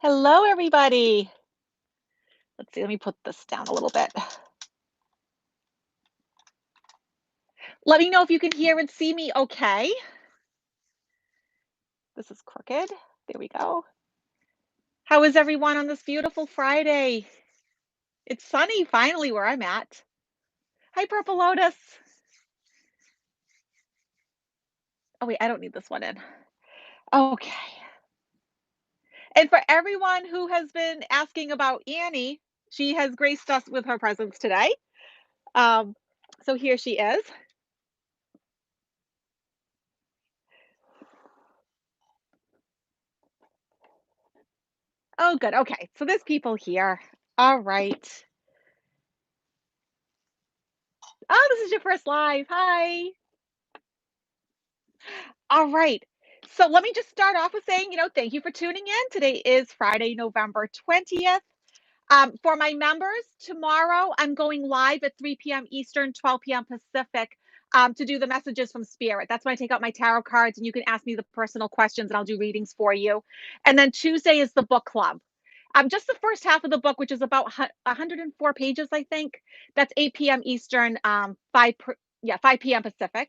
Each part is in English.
Hello, everybody. Let's see, let me put this down a little bit. Let me know if you can hear and see me okay. This is crooked. There we go. How is everyone on this beautiful Friday? It's sunny finally where I'm at. Hi, Purple Lotus. Oh, wait, I don't need this one in. Okay. And for everyone who has been asking about Annie, she has graced us with her presence today. Um, so here she is. Oh, good. Okay. So there's people here. All right. Oh, this is your first live. Hi. All right. So let me just start off with saying, thank you for tuning in. Today is Friday, November 20th. For my members, tomorrow I'm going live at 3 p.m. Eastern, 12 p.m. Pacific to do the messages from Spirit. That's when I take out my tarot cards and you can ask me the personal questions and I'll do readings for you. And then Tuesday is the book club. Just the first half of the book, which is about 104 pages, I think. That's 8 p.m. Eastern, 5 p.m. Pacific.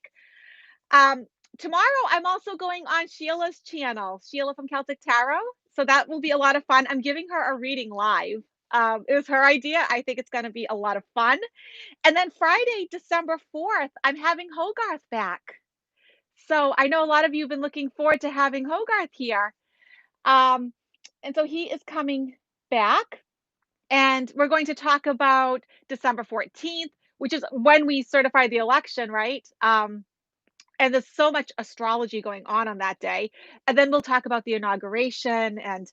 Um, Tomorrow, I'm also going on Sheila's channel, Sheila from Celtic Tarot. So that will be a lot of fun. I'm giving her a reading live. It was her idea. I think it's going to be a lot of fun. And then Friday, December 4th, I'm having Hogarth back. So I know a lot of you have been looking forward to having Hogarth here. Um, and so he is coming back. And we're going to talk about December 14th, which is when we certify the election, right? And there's so much astrology going on that day. And then we'll talk about the inauguration and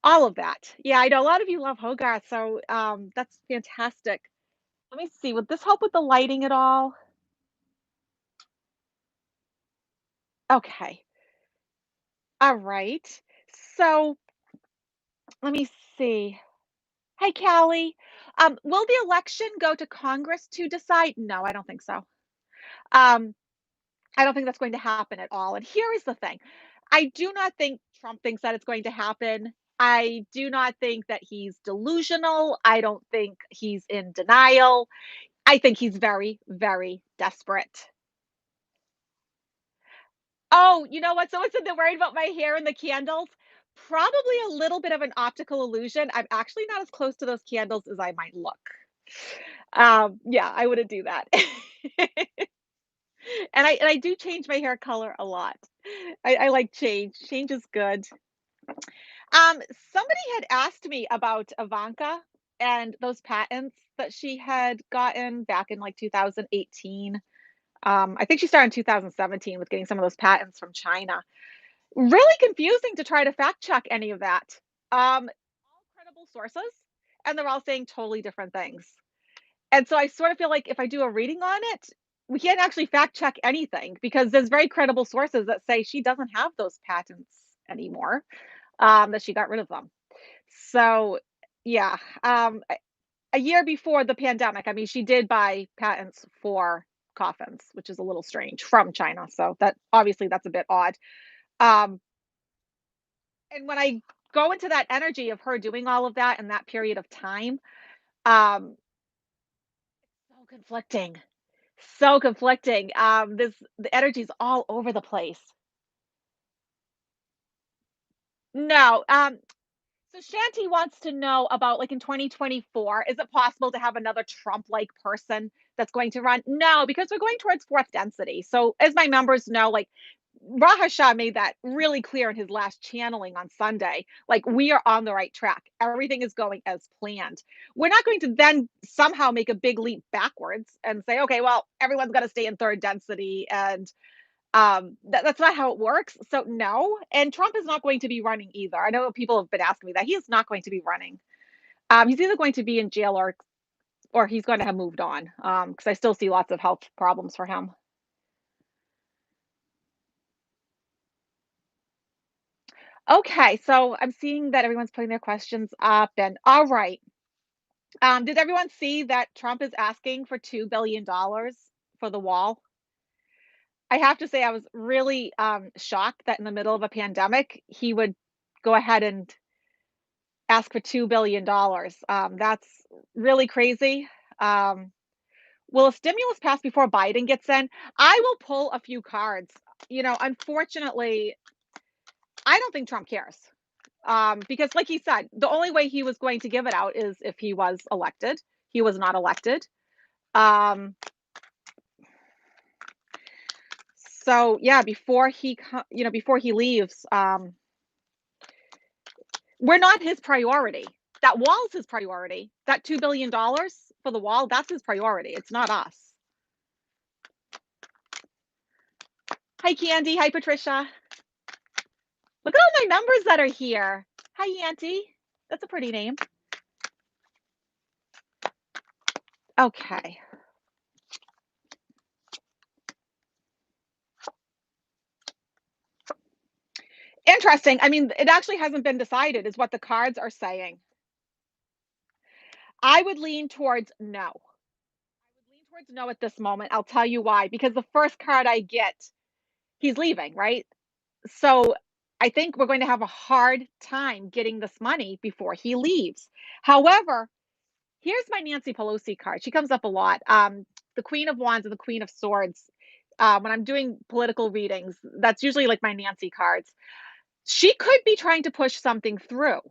all of that. Yeah, I know a lot of you love Hogarth, so that's fantastic. Let me see, would this help with the lighting at all? Okay. All right. So let me see. Hi, Callie. Will the election go to Congress to decide? No, I don't think so. Um, I don't think that's going to happen at all. And here is the thing. I do not think Trump thinks that it's going to happen. I do not think that he's delusional. I don't think he's in denial. I think he's very, very desperate. Oh, you know what? Someone said they're worried about my hair and the candles. Probably a little bit of an optical illusion. I'm actually not as close to those candles as I might look. Yeah, I wouldn't do that. And I do change my hair color a lot. I like change. Change is good. Somebody had asked me about Ivanka and those patents that she had gotten back in like 2018. I think she started in 2017 with getting some of those patents from China. Really confusing to try to fact check any of that. All credible sources, and they're all saying totally different things. And so I sort of feel like if I do a reading on it, we can't actually fact check anything because there's very credible sources that say she doesn't have those patents anymore, that she got rid of them. So, yeah, a year before the pandemic, I mean, she did buy patents for coffins, which is a little strange from China. So that obviously that's a bit odd. Um, and when I go into that energy of her doing all of that in that period of time, um, so conflicting, so conflicting. This the energy's all over the place. No, so Shanti wants to know about like in 2024, is it possible to have another Trump-like person that's going to run? No, because we're going towards fourth density. So as my members know, like Raha Shah made that really clear in his last channeling on Sunday. Like we are on the right track. Everything is going as planned. We're not going to then somehow make a big leap backwards and say, okay, well, everyone's got to stay in third density and that's not how it works. So no, and Trump is not going to be running either. I know people have been asking me that. He is not going to be running. He's either going to be in jail or he's going to have moved on. Because I still see lots of health problems for him. Okay, so I'm seeing that everyone's putting their questions up, and all right. Did everyone see that Trump is asking for $2 billion for the wall? I have to say I was really shocked that in the middle of a pandemic he would go ahead and ask for $2 billion. That's really crazy. Um, will a stimulus pass before Biden gets in? I will pull a few cards. Unfortunately, I don't think Trump cares. Because, like he said, the only way he was going to give it out is if he was elected. He was not elected. Um, so yeah, before he leaves, we're not his priority. That wall's his priority. That $2 billion for the wall, that's his priority. It's not us. Hi, Candy. Hi, Patricia. Look at all my members that are here. Hi, Auntie. That's a pretty name. Okay. Interesting. I mean, it actually hasn't been decided, is what the cards are saying. I would lean towards no. Lean towards no at this moment. I'll tell you why. Because the first card I get, he's leaving, right? So I think we're going to have a hard time getting this money before he leaves. However, here's my Nancy Pelosi card. She comes up a lot. The Queen of Wands and the Queen of Swords. When I'm doing political readings, that's usually like my Nancy cards. She could be trying to push something through.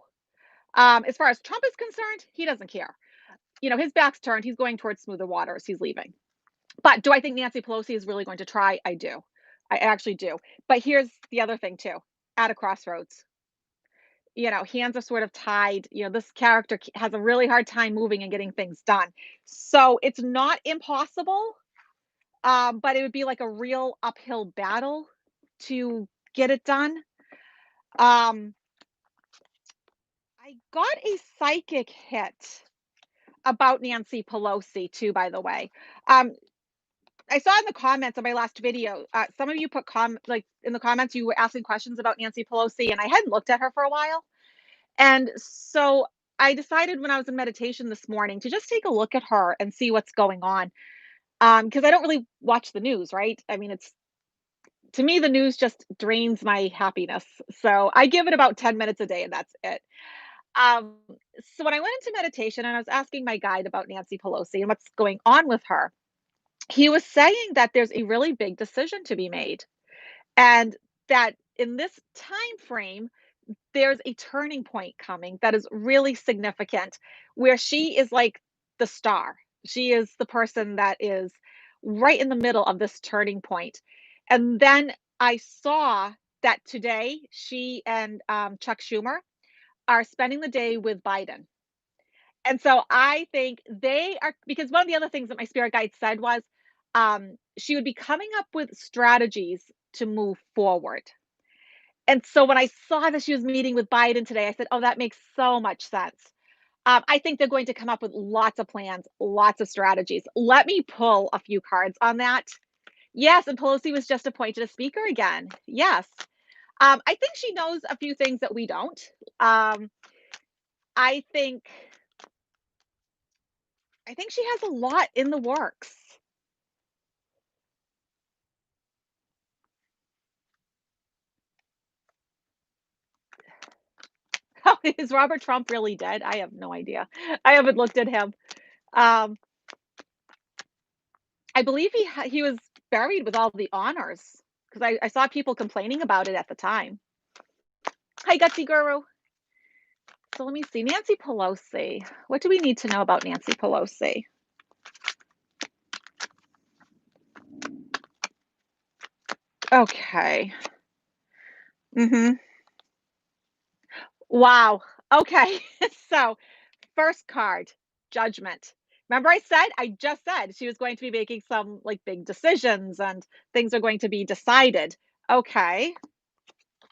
As far as Trump is concerned, he doesn't care. His back's turned. He's going towards smoother waters. He's leaving. But do I think Nancy Pelosi is really going to try? I do. I actually do. But here's the other thing too. At a crossroads. Hands are sort of tied. This character has a really hard time moving and getting things done. So it's not impossible, but it would be like a real uphill battle to get it done. Um, I got a psychic hit about Nancy Pelosi too, by the way. Um, I saw in the comments of my last video, some of you put like in the comments, you were asking questions about Nancy Pelosi, and I hadn't looked at her for a while. And so I decided when I was in meditation this morning to just take a look at her and see what's going on. Because I don't really watch the news, right? I mean, to me, the news just drains my happiness. So I give it about 10 minutes a day and that's it. Um, so when I went into meditation and I was asking my guide about Nancy Pelosi and what's going on with her, he was saying that there's a really big decision to be made, and that in this time frame, there's a turning point coming that is really significant, where she is like the star. She is the person that is right in the middle of this turning point. And then I saw that today she and Chuck Schumer are spending the day with Biden. And so I think they are, because one of the other things that my spirit guide said was she would be coming up with strategies to move forward. And so when I saw that she was meeting with Biden today, I said, oh, that makes so much sense. I think they're going to come up with lots of plans, lots of strategies. Let me pull a few cards on that. Yes, and Pelosi was just appointed a speaker again. Yes. I think she knows a few things that we don't. Um, I think I think she has a lot in the works. Oh, is Robert Trump really dead? I have no idea. I haven't looked at him. Um, I believe he was buried with all the honors, because I saw people complaining about it at the time. Hi, Gutsy Guru. So let me see. Nancy Pelosi. What do we need to know about Nancy Pelosi? Okay. Mm-hmm. Wow. Okay. So first card, judgment. Remember I just said she was going to be making some like big decisions and things are going to be decided. Okay.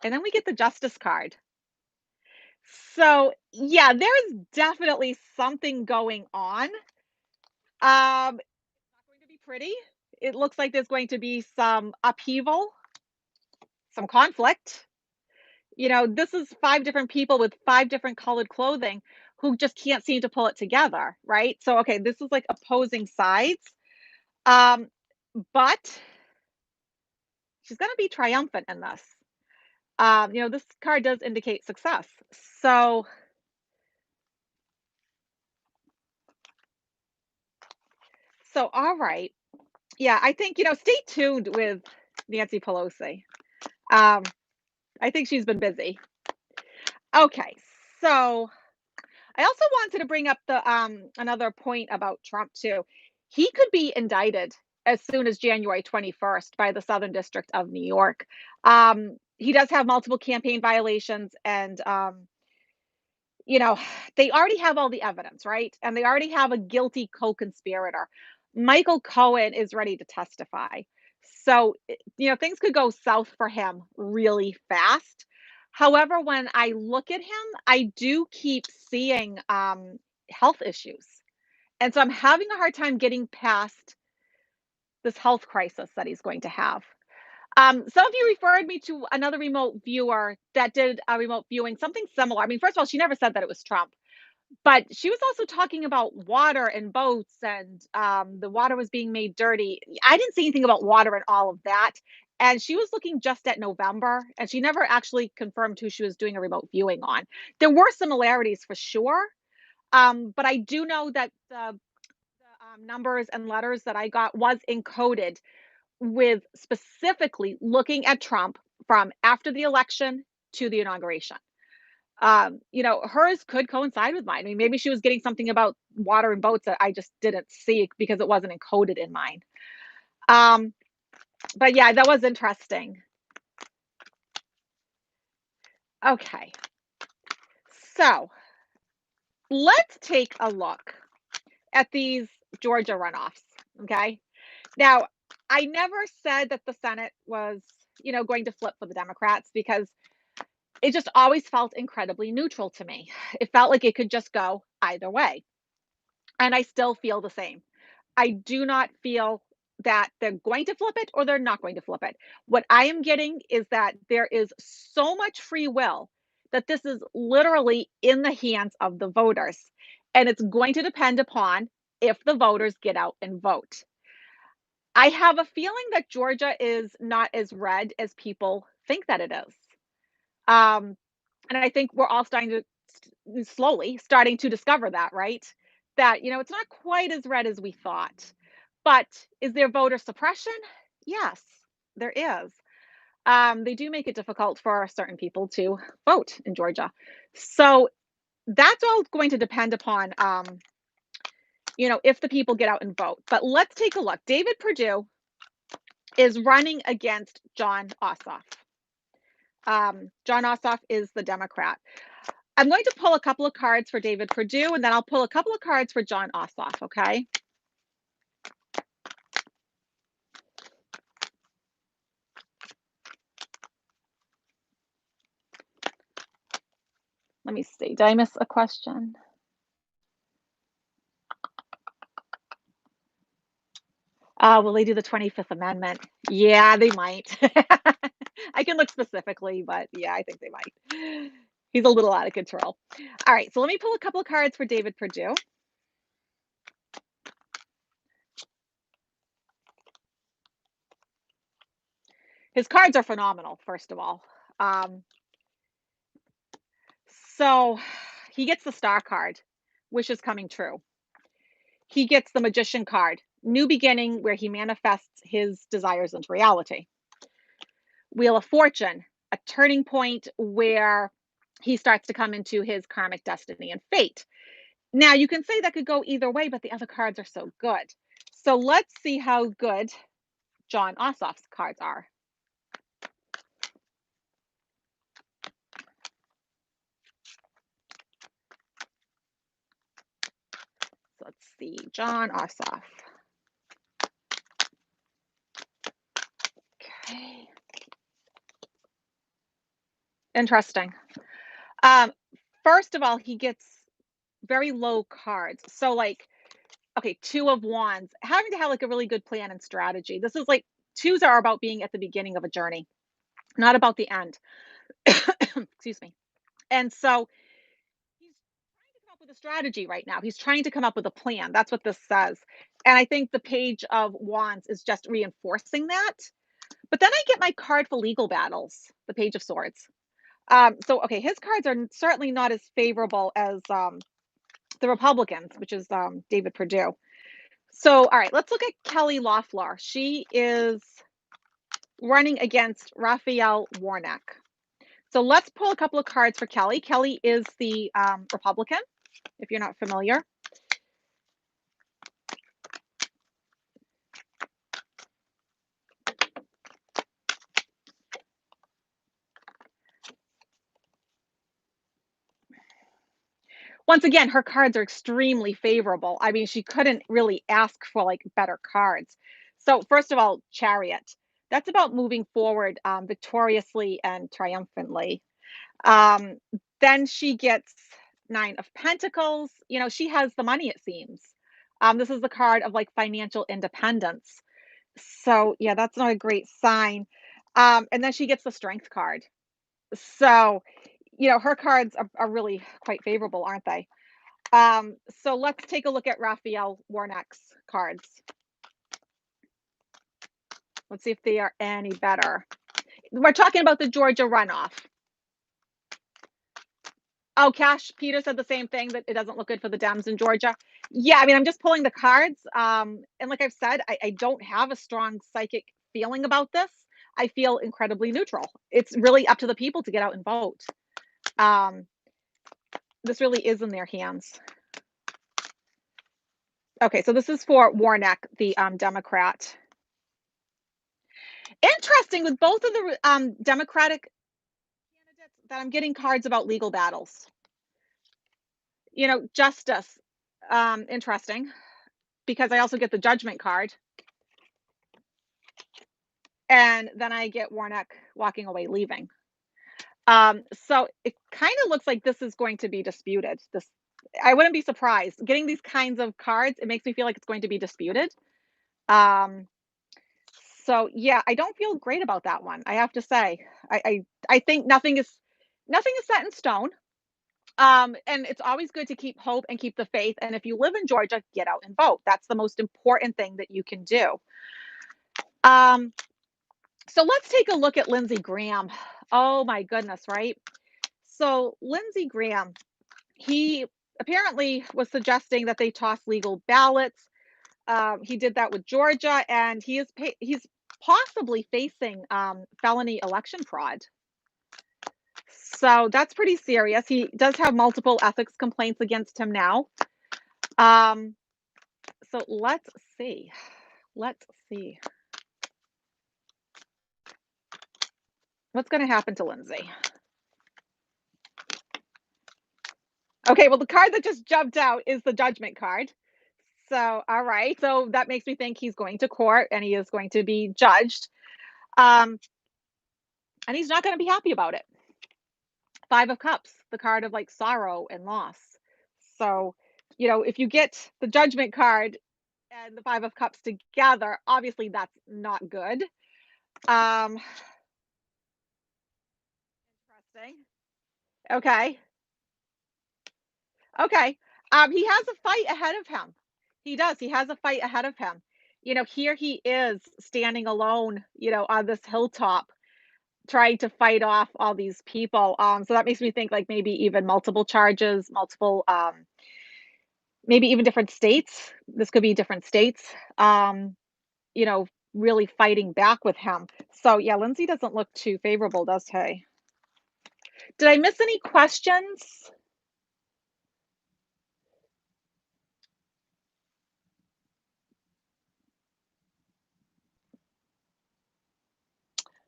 And then we get the justice card. So yeah, there's definitely something going on. It's not going to be pretty. It looks like there's going to be some upheaval, some conflict. This is five different people with five different colored clothing who just can't seem to pull it together, right? So, okay, this is like opposing sides. Um, but she's going to be triumphant in this. This card does indicate success. So, So, all right. Yeah, I think, stay tuned with Nancy Pelosi. Um, I think she's been busy. Okay. So, I also wanted to bring up the another point about Trump too. He could be indicted as soon as January 21st by the Southern District of New York. He does have multiple campaign violations and you know, they already have all the evidence, right? And they already have a guilty co-conspirator. Michael Cohen is ready to testify. So, things could go south for him really fast. However, when I look at him, I do keep seeing health issues. And so I'm having a hard time getting past this health crisis that he's going to have. Some of you referred me to another remote viewer that did a remote viewing, something similar. I mean, first of all, she never said that it was Trump, but she was also talking about water and boats and, the water was being made dirty. I didn't see anything about water and all of that, and she was looking just at November, and she never actually confirmed who she was doing a remote viewing on. There were similarities for sure, but I do know that the numbers and letters that I got was encoded with specifically looking at Trump from after the election to the inauguration. Hers could coincide with mine. I mean, maybe she was getting something about water and boats that I just didn't see because it wasn't encoded in mine. Um, but yeah, that was interesting. Okay, so let's take a look at these Georgia runoffs. Okay, now I never said that the Senate was, going to flip for the Democrats because it just always felt incredibly neutral to me. It felt like it could just go either way. And I still feel the same. I do not feel that they're going to flip it or they're not going to flip it. What I am getting is that there is so much free will that this is literally in the hands of the voters. And it's going to depend upon if the voters get out and vote. I have a feeling that Georgia is not as red as people think that it is. Um, and I think we're all starting to slowly starting to discover that, right? That, it's not quite as red as we thought. But is there voter suppression? Yes, there is. They do make it difficult for certain people to vote in Georgia. So that's all going to depend upon, if the people get out and vote. But let's take a look. David Perdue is running against John Ossoff. John Ossoff is the Democrat. I'm going to pull a couple of cards for David Perdue, and then I'll pull a couple of cards for John Ossoff, okay? Let me see. Did I miss a question? Will they do the 25th Amendment? Yeah, they might. I can look specifically, but yeah, I think they might. He's a little out of control. All right, so let me pull a couple of cards for David Perdue. His cards are phenomenal, first of all. So he gets the Star card, which is coming true. He gets the Magician card, new beginning, where he manifests his desires into reality. Wheel of Fortune, a turning point where he starts to come into his karmic destiny and fate. Now, you can say that could go either way, but the other cards are so good. So let's see how good John Ossoff's cards are. So let's see, John Ossoff. Okay. Interesting. Um, First of all, he gets very low cards. So like, okay, Two of Wands, having to have like a really good plan and strategy. This is like twos are about being at the beginning of a journey, not about the end. Excuse me. And so he's trying to come up with a strategy right now. He's trying to come up with a plan. That's what this says. And I think the Page of Wands is just reinforcing that. But then I get my card for legal battles, the Page of Swords. So okay, his cards are certainly not as favorable as the Republicans, which is David Perdue. So, all right, let's look at Kelly Loeffler. She is running against Raphael Warnock. So let's pull a couple of cards for Kelly. Kelly is the Republican, if you're not familiar. Once again, her cards are extremely favorable. I mean, she couldn't really ask for like better cards. So, first of all, Chariot. That's about moving forward victoriously and triumphantly. Um, then she gets Nine of Pentacles. You know, she has the money, it seems. This is the card of like financial independence. So, yeah, that's not a great sign. And then she gets the Strength card. So, you know, her cards are really quite favorable, aren't they? So let's take a look at Raphael Warnock's cards. Let's see if they are any better. We're talking about the Georgia runoff. Oh, Cash Peter said the same thing, that it doesn't look good for the Dems in Georgia. Yeah, I mean, I'm just pulling the cards. And like I've said, I don't have a strong psychic feeling about this. I feel incredibly neutral. It's really up to the people to get out and vote. Um, this really is in their hands. Okay, so this is for Warnock, the Democrat. Interesting with both of the Democratic candidates that I'm getting cards about legal battles. You know, justice. Interesting because I also get the judgment card. And then I get Warnock walking away, leaving. So it kind of looks like this is going to be disputed. This I wouldn't be surprised. Getting these kinds of cards, it makes me feel like it's going to be disputed. Um, so yeah, I don't feel great about that one. I have to say, I think nothing is set in stone. And it's always good to keep hope and keep the faith. And if you live in Georgia, get out and vote. That's the most important thing that you can do. Um, so let's take a look at Lindsey Graham. Oh my goodness, right? So Lindsey Graham, he apparently was suggesting that they toss legal ballots. He did that with Georgia, and he's possibly facing felony election fraud. So that's pretty serious. He does have multiple ethics complaints against him now. Um, so let's see. Let's see. What's going to happen to Lindsay? Okay, well, the card that just jumped out is the judgment card. So, all right. So that makes me think he's going to court and he is going to be judged. Um, and he's not going to be happy about it. Five of Cups, the card of like sorrow and loss. So, you know, if you get the judgment card and the Five of Cups together, obviously that's not good. Interesting. Okay. Okay. He has a fight ahead of him. He does. He has a fight ahead of him. You know, here he is standing alone, you know, on this hilltop trying to fight off all these people. So that makes me think like maybe even multiple charges, multiple maybe even different states. This could be different states. You know, really fighting back with him. So yeah, Lindsay doesn't look too favorable, does he? Did I miss any questions?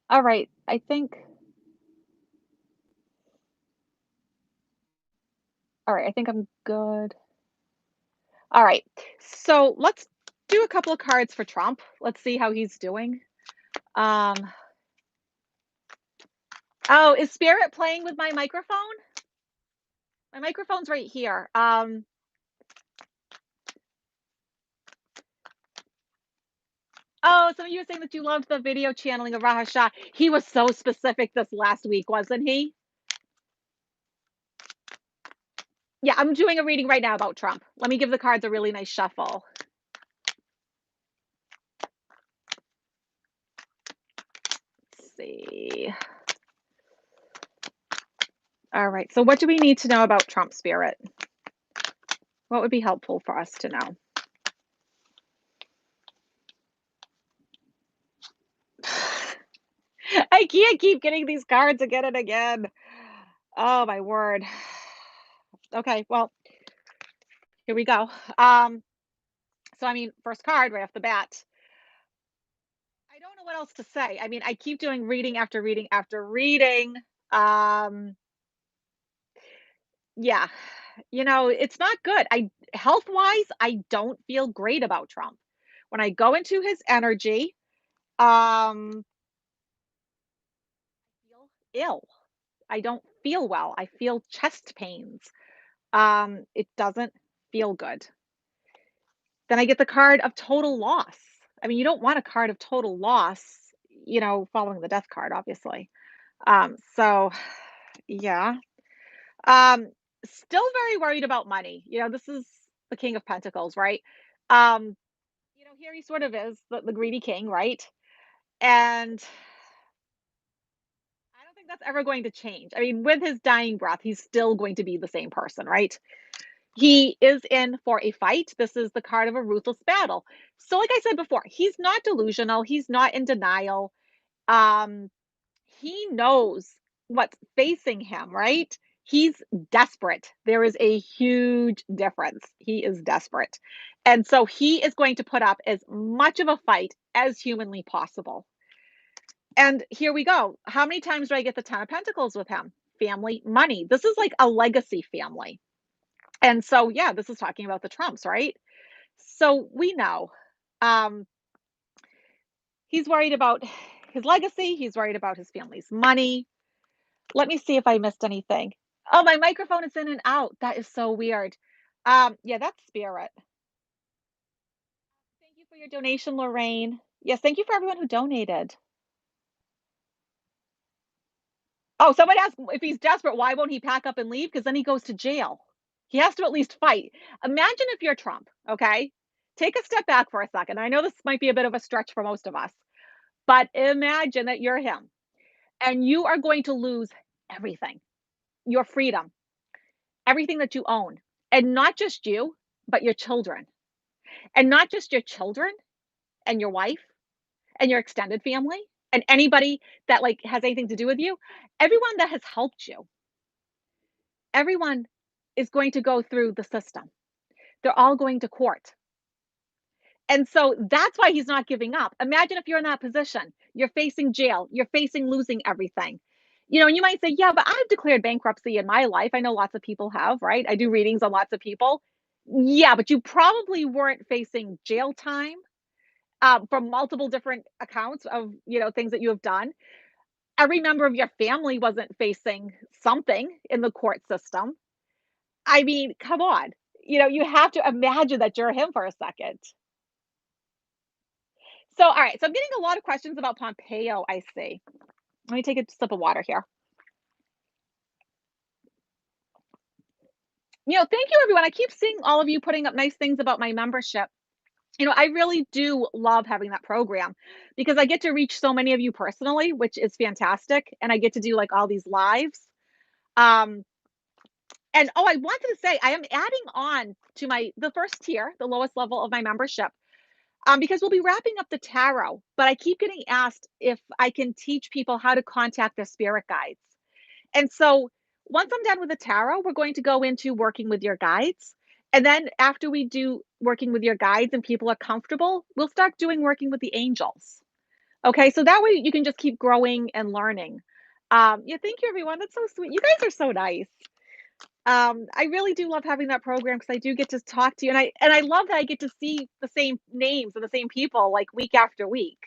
All right, I think. All right, I think I'm good. All right, so let's do a couple of cards for Trump. Let's see how he's doing. Um, oh, is Spirit playing with my microphone? My microphone's right here. Oh, some of you were saying that you loved the video channeling of Raha Shah. He was so specific this last week, wasn't he? Yeah, I'm doing a reading right now about Trump. Let me give the cards a really nice shuffle. Let's see. All right, so what do we need to know about Trump, Spirit? What would be helpful for us to know? I can't keep getting these cards again and again. Oh my word. Okay, well, here we go. Um, so I mean, first card right off the bat. I don't know what else to say. I mean, I keep doing reading after reading after reading. Um, yeah, it's not good. I health-wise, I don't feel great about Trump. When I go into his energy, um, I feel ill. I don't feel well. I feel chest pains. It doesn't feel good. Then I get the card of total loss. I mean, you don't want a card of total loss, following the death card, obviously. So yeah. Um, Still very worried about money. This is the King of Pentacles, right? Um, here he sort of is the greedy king, right? And I don't think that's ever going to change. I mean, with his dying breath, he's still going to be the same person, right? He is in for a fight. This is the card of a ruthless battle. So, like I said before, he's not delusional. He's not in denial. Um, he knows what's facing him, right? He's desperate. There is a huge difference. He is desperate. And so he is going to put up as much of a fight as humanly possible. And here we go. How many times do I get the 10 of Pentacles with him? Family, money. This is like a legacy family. And so, yeah, this is talking about the Trumps, right? So we know um, he's worried about his legacy. He's worried about his family's money. Let me see if I missed anything. Oh, my microphone is in and out. That is so weird. Yeah, that's spirit. Thank you for your donation, Lorraine. Yes, thank you for everyone who donated. Oh, someone asked if he's desperate, why won't he pack up and leave? Because then he goes to jail. He has to at least fight. Imagine if you're Trump, okay? Take a step back for a second. I know this might be a bit of a stretch for most of us, but imagine that you're him and you are going to lose everything, your freedom, everything that you own, and not just you, but your children, and not just your children and your wife and your extended family and anybody that like has anything to do with you, everyone that has helped you, everyone is going to go through the system. They're all going to court. And so that's why he's not giving up. Imagine if you're in that position. You're facing jail, you're facing losing everything. And you might say, yeah, but I've declared bankruptcy in my life. I know lots of people have, right? I do readings on lots of people. Yeah, but you probably weren't facing jail time from multiple different accounts of, things that you have done. Every member of your family wasn't facing something in the court system. I mean, come on. You have to imagine that you're him for a second. So, all right. So I'm getting a lot of questions about Pompeo, I see. Let me take a sip of water here. Thank you, everyone. I keep seeing all of you putting up nice things about my membership. I really do love having that program because I get to reach so many of you personally, which is fantastic. And I get to do like all these lives. Um, and oh, I wanted to say I am adding on to the first tier, the lowest level of my membership. Because we'll be wrapping up the tarot, but I keep getting asked if I can teach people how to contact their spirit guides. And so once I'm done with the tarot, we're going to go into working with your guides. And then after we do working with your guides and people are comfortable, we'll start doing working with the angels. Okay, so that way you can just keep growing and learning. Yeah, thank you, everyone. That's so sweet. You guys are so nice. I really do love having that program because I do get to talk to you, and I love that I get to see the same names and the same people like week after week.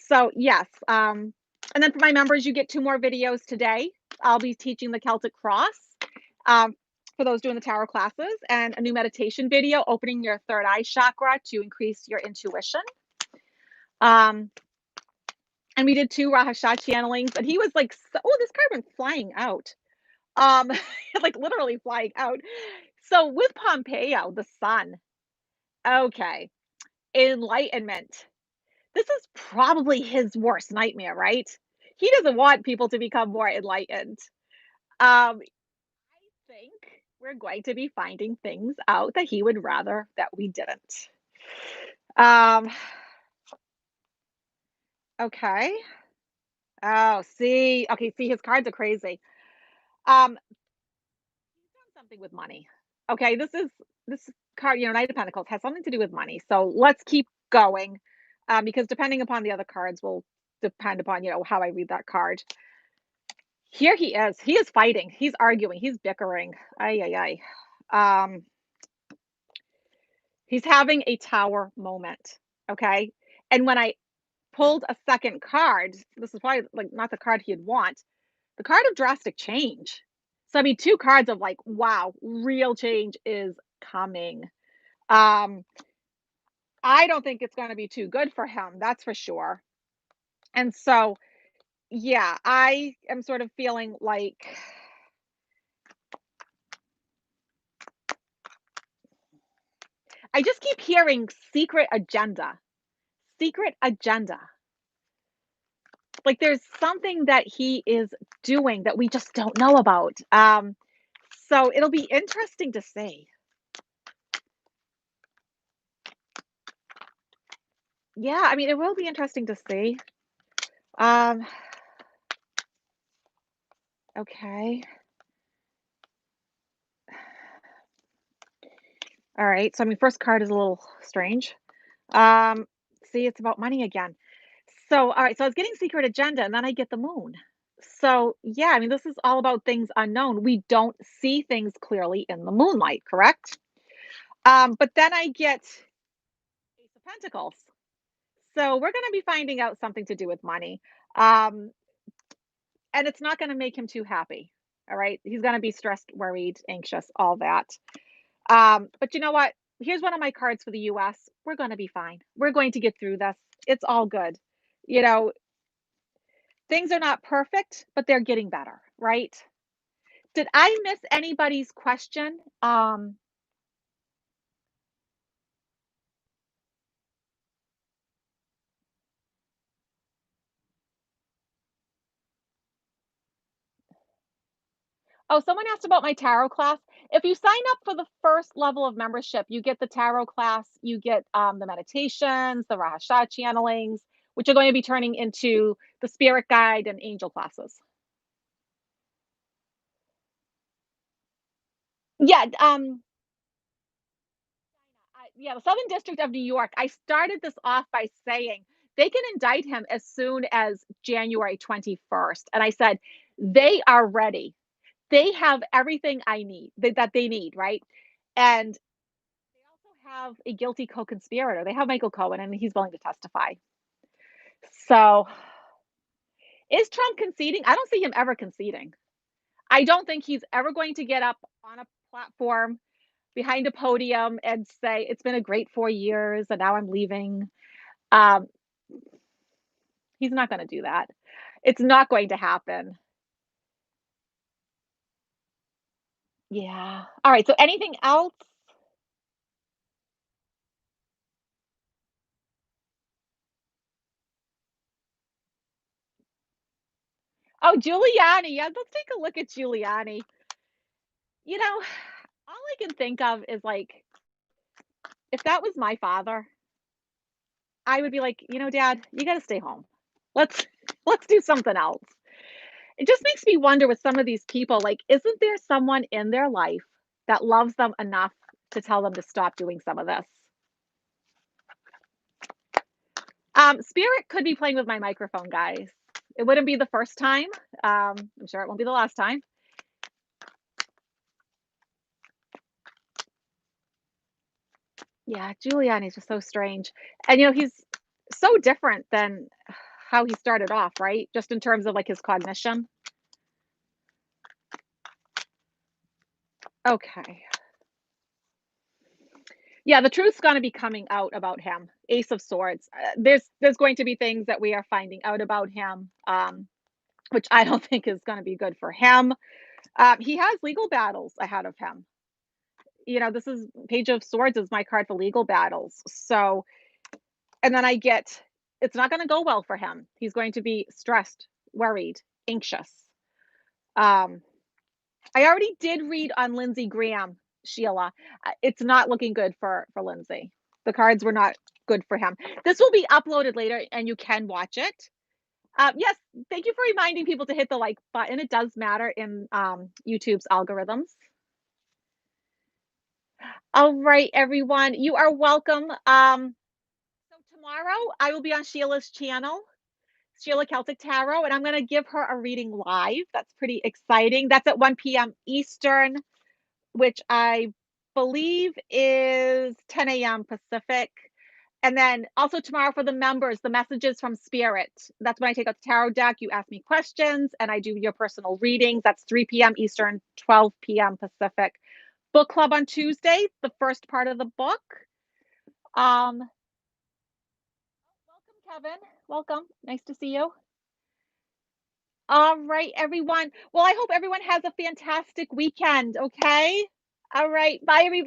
So yes, and then for my members, you get 2 more videos today. I'll be teaching the Celtic Cross um, for those doing the tarot classes, and a new meditation video, opening your third eye chakra to increase your intuition. Um, and we did 2 Rahasha channelings, and he was like, "Oh, this card went flying out." Um, like literally flying out. So with Pompeo, the sun, okay, enlightenment. This is probably his worst nightmare, right? He doesn't want people to become more enlightened. I think we're going to be finding things out that he would rather that we didn't. Um, Okay. Oh, see. Okay, see, his cards are crazy. Um, he's done something with money. Okay, this card, Knight of Pentacles has something to do with money. So let's keep going. Because depending upon the other cards will depend upon, how I read that card. Here he is. He is fighting. He's arguing. He's bickering. Ay, ay, ay. He's having a tower moment. Okay. And when I pulled a second card, this is probably like not the card he'd want, the card of drastic change. So I mean, two cards of like, wow, real change is coming. Um, I don't think it's going to be too good for him. That's for sure. And so, yeah, I am sort of feeling like I just keep hearing secret agenda. Like there's something that he is doing that we just don't know about. So it'll be interesting to see. Yeah, I mean, it will be interesting to see. Um, okay. All right. So I mean, first card is a little strange. Um, see, it's about money again. So, all right. So I was getting secret agenda, and then I get the moon. So yeah, I mean, this is all about things unknown. We don't see things clearly in the moonlight, correct? But then I get Ace of Pentacles. So we're going to be finding out something to do with money. Um, and it's not going to make him too happy. All right. He's going to be stressed, worried, anxious, all that. But you know what? Here's one of my cards for the US. We're going to be fine. We're going to get through this. It's all good. You know, things are not perfect, but they're getting better, right? Did I miss anybody's question? Oh, someone asked about my tarot class. If you sign up for the first level of membership, you get the tarot class, you get the meditations, the Rahasha channelings, which are going to be turning into the spirit guide and angel classes. Yeah, yeah, the Southern District of New York. I started this off by saying they can indict him as soon as January 21st, and I said they are ready. They have everything I need that they need, right? And they also have a guilty co-conspirator. They have Michael Cohen, and he's willing to testify. So, is Trump conceding? I don't see him ever conceding. I don't think he's ever going to get up on a platform behind a podium and say, "It's been a great 4 years, and now I'm leaving." Um, he's not going to do that. It's not going to happen. Yeah. All right. So, anything else? Oh, Giuliani. Yeah, let's take a look at Giuliani. You know, all I can think of is like, if that was my father, I would be like, Dad, you got to stay home. Let's let's do something else. It just makes me wonder with some of these people, like, isn't there someone in their life that loves them enough to tell them to stop doing some of this? Spirit could be playing with my microphone, guys. It wouldn't be the first time. I'm sure it won't be the last time. Yeah, Giuliani's just so strange. And he's so different than how he started off, right? Just in terms of like his cognition. Okay. Yeah, the truth's gonna be coming out about him. Ace of Swords. There's going to be things that we are finding out about him, which I don't think is gonna be good for him. He has legal battles ahead of him. This is Page of Swords is my card for legal battles. So, and then I get it's not gonna go well for him. He's going to be stressed, worried, anxious. Um, I already did read on Lindsey Graham, Sheila. It's not looking good for Lindsay. The cards were not. good for him. This will be uploaded later and you can watch it. Yes, thank you for reminding people to hit the like button. It does matter in YouTube's algorithms. All right, everyone, you are welcome. So tomorrow I will be on Sheila's channel, Sheila Celtic Tarot, and I'm going to give her a reading live. That's pretty exciting. That's at 1 p.m. Eastern, which I believe is 10 a.m. Pacific. And then also tomorrow for the members, the messages from Spirit. That's when I take out the tarot deck. You ask me questions and I do your personal readings. That's 3 p.m. Eastern, 12 p.m. Pacific. Book club on Tuesday, the first part of the book. Welcome, Kevin. Welcome. Nice to see you. All right, everyone. Well, I hope everyone has a fantastic weekend. Okay. All right. Bye, everybody.